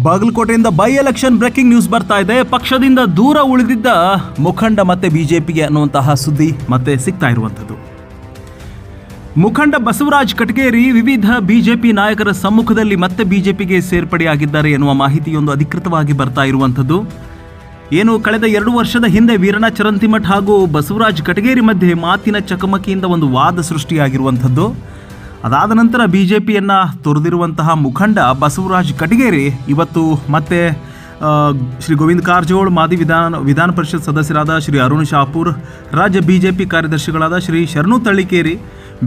ಬಾಗಲಕೋಟೆಯಿಂದ by election breaking news ಬರ್ತಾ ಇದೆ. ಪಕ್ಷದಿಂದ ದೂರ ಉಳಿದಿದ್ದ ಮುಖಂಡ ಮತ್ತೆ ಬಿಜೆಪಿಗೆ ಅನ್ನುವಂತಹ ಸುದ್ದಿ ಮತ್ತೆ ಸಿಗ್ತಾ ಇರುವಂಥದ್ದು. ಮುಖಂಡ ಬಸವರಾಜ್ ಕಟಗೇರಿ ವಿವಿಧ ಬಿಜೆಪಿ ನಾಯಕರ ಸಮ್ಮುಖದಲ್ಲಿ ಮತ್ತೆ ಬಿಜೆಪಿಗೆ ಸೇರ್ಪಡೆಯಾಗಿದ್ದಾರೆ ಎನ್ನುವ ಮಾಹಿತಿಯೊಂದು ಅಧಿಕೃತವಾಗಿ ಬರ್ತಾ ಇರುವಂಥದ್ದು. ಏನು ಕಳೆದ 2 ವರ್ಷದ ಹಿಂದೆ ವೀರಣ್ಣ ಚರಂತಿಮಠ್ ಹಾಗೂ ಬಸವರಾಜ್ ಕಟಗೇರಿ ಮಧ್ಯೆ ಮಾತಿನ ಚಕಮಕಿಯಿಂದ ಒಂದು ವಾದ ಸೃಷ್ಟಿಯಾಗಿರುವಂಥದ್ದು. ಅದಾದ ನಂತರ ಬಿಜೆಪಿಯನ್ನು ತೊರೆದಿರುವಂತಹ ಮುಖಂಡ ಬಸವರಾಜ್ ಕಟಗೇರಿ ಇವತ್ತು ಮತ್ತೆ ಶ್ರೀ ಗೋವಿಂದ ಕಾರಜೋಳ್, ಮಾದಿ ವಿಧಾನ ಪರಿಷತ್ ಸದಸ್ಯರಾದ ಶ್ರೀ ಅರುಣ್ ಶಾಪೂರ್, ರಾಜ್ಯ ಬಿಜೆಪಿ ಕಾರ್ಯದರ್ಶಿಗಳಾದ ಶ್ರೀ ಶರಣು ತಳ್ಳಿಕೇರಿ,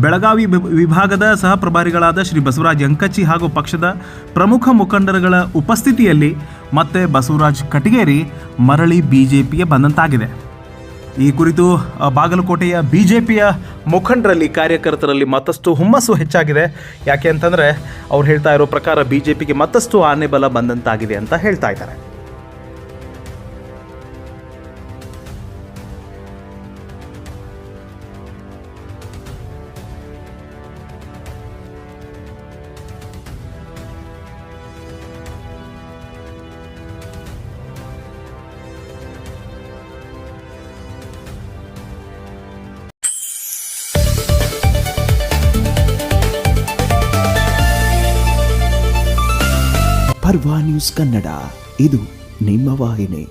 ಬೆಳಗಾವಿ ವಿಭಾಗದ ಸಹ ಪ್ರಭಾರಿಗಳಾದ ಶ್ರೀ ಬಸವರಾಜ್ ಅಂಕಚ್ಚಿ ಹಾಗೂ ಪಕ್ಷದ ಪ್ರಮುಖ ಮುಖಂಡರುಗಳ ಉಪಸ್ಥಿತಿಯಲ್ಲಿ ಮತ್ತೆ ಬಸವರಾಜ್ ಕಟಗೇರಿ ಮರಳಿ ಬಿಜೆಪಿಗೆ ಬಂದಂತಾಗಿದೆ. ಈ ಕುರಿತು ಬಾಗಲಕೋಟೆಯ ಬಿಜೆಪಿಯ ಮುಖಂಡರಲ್ಲಿ, ಕಾರ್ಯಕರ್ತರಲ್ಲಿ ಮತ್ತಷ್ಟು ಹುಮ್ಮಸ್ಸು ಹೆಚ್ಚಾಗಿದೆ. ಯಾಕೆ ಅಂತಂದರೆ ಅವ್ರು ಹೇಳ್ತಾ ಇರೋ ಪ್ರಕಾರ ಬಿಜೆಪಿಗೆ ಮತ್ತಷ್ಟು ಆನೆ ಬಲ ಬಂದಂತಾಗಿದೆ ಅಂತ ಹೇಳ್ತಾ ಇದ್ದಾರೆ. ಪರ್ವಾ ನ್ಯೂಸ್ ಕನ್ನಡ, ಇದು ನಿಮ್ಮ ವಾಹಿನಿ.